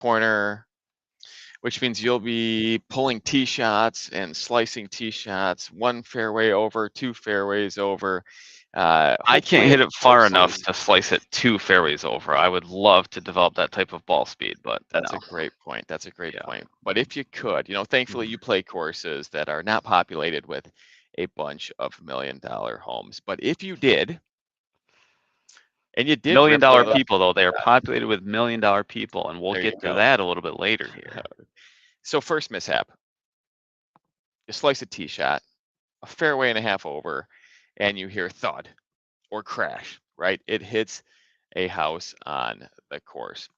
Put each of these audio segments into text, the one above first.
corner, which means you'll be pulling tee shots and slicing tee shots, one fairway over, two fairways over. I can't Hopefully hit at it far enough courses. to slice it 2 fairways over. I would love to develop that type of ball speed, but That's a no. great point. That's a great Yeah. point. But if you could, thankfully Mhm. you play courses that are not populated with a bunch of $1 million homes. But if you did, and you did Million rip dollar the, people, though, they are populated with $1 million people, and we'll there you get to go. that a little bit later here. So first mishap, you slice a tee shot, a fairway and a half over, and you hear thud or crash, right? It hits a house on the course.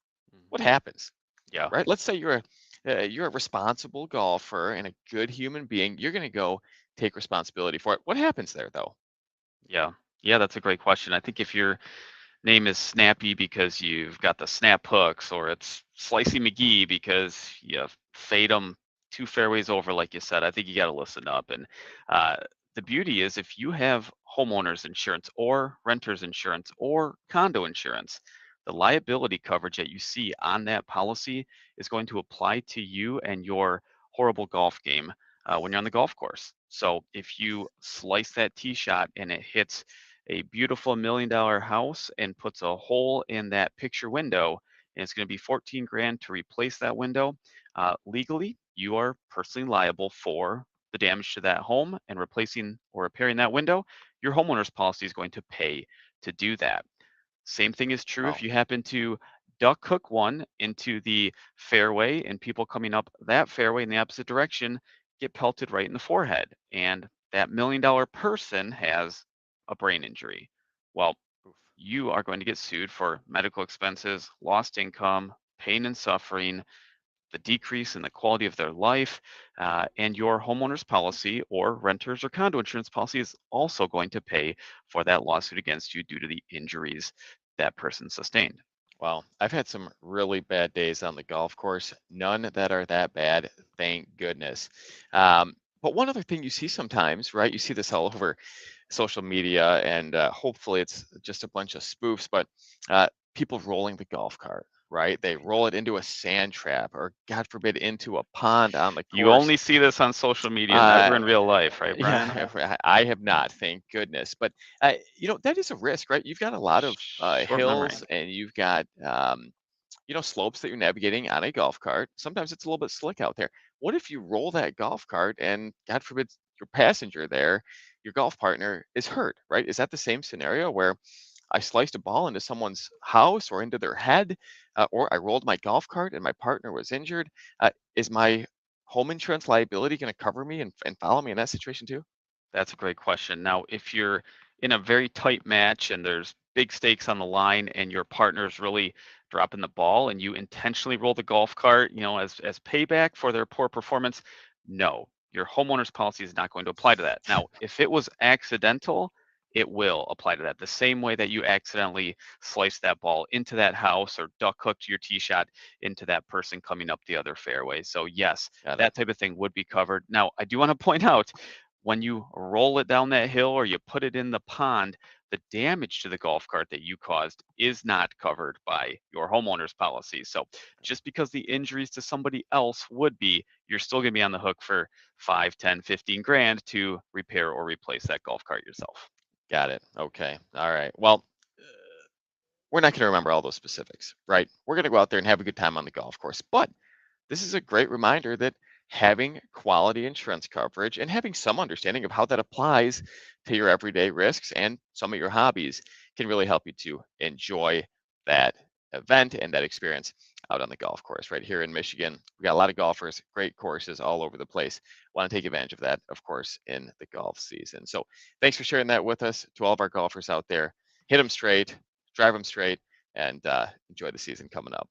What Mhm. happens, Yeah. right? Let's say you're a responsible golfer and a good human being. You're going to go take responsibility for it. What happens there, though? Yeah. Yeah, that's a great question. I think if your name is Snappy because you've got the snap hooks, or it's Slicey McGee because you fade them 2 fairways over, like you said, I think you got to listen up. And uh, the beauty is, if you have homeowners insurance or renters insurance or condo insurance, the liability coverage that you see on that policy is going to apply to you and your horrible golf game when you're on the golf course. So if you slice that tee shot and it hits a beautiful $1 million house and puts a hole in that picture window, and it's going to be 14 grand to replace that window. Legally, you are personally liable for the damage to that home, and replacing or repairing that window. Your homeowner's policy is going to pay to do that. Same thing is true Oh, if you happen to duck hook one into the fairway, and people coming up that fairway in the opposite direction get pelted right in the forehead. And that $1 million person has a brain injury. Well, oof. you are going to get sued for medical expenses, lost income, pain and suffering, the decrease in the quality of their life, and your homeowner's policy or renters or condo insurance policy is also going to pay for that lawsuit against you due to the injuries that person sustained. Well, I've had some really bad days on the golf course. None that are that bad, thank goodness. But one other thing you see sometimes, right? You see this all over social media, and hopefully it's just a bunch of spoofs, but uh, people rolling the golf cart, right? They roll it into a sand trap, or God forbid, into a pond on the You course. only see this on social media, never Uh, in real life, right, Brian? yeah, I have not, thank goodness. But that is a risk, right? You've got a lot of Short memory. hills, and you've got slopes that you're navigating on a golf cart. Sometimes it's a little bit slick out there. What if you roll that golf cart and God forbid your passenger there, your golf partner is hurt, right? Is that the same scenario where I sliced a ball into someone's house or into their head, or I rolled my golf cart and my partner was injured? Is my home insurance liability going to cover me and follow me in that situation too? That's a great question. Now, if you're in a very tight match and there's big stakes on the line, and your partner's really dropping the ball, and you intentionally roll the golf cart, as payback for their poor performance, no, your homeowner's policy is not going to apply to that. Now, if it was accidental, it will apply to that. The same way that you accidentally sliced that ball into that house or duck hooked your tee shot into that person coming up the other fairway. So yes, Got it. that type of thing would be covered. Now, I do want to point out, when you roll it down that hill or you put it in the pond, the damage to the golf cart that you caused is not covered by your homeowner's policy. So just because the injuries to somebody else would be, you're still going to be on the hook for 5, 10, 15 grand to repair or replace that golf cart yourself. Got it. Okay. All right. Well, we're not going to remember all those specifics, right? We're going to go out there and have a good time on the golf course. But this is a great reminder that having quality insurance coverage and having some understanding of how that applies to your everyday risks and some of your hobbies can really help you to enjoy that event and that experience out on the golf course. Right here in Michigan, we got a lot of golfers, great courses all over the place. Want to take advantage of that, of course, in the golf season. So thanks for sharing that with us. To all of our golfers out there, hit them straight, drive them straight, and enjoy the season coming up.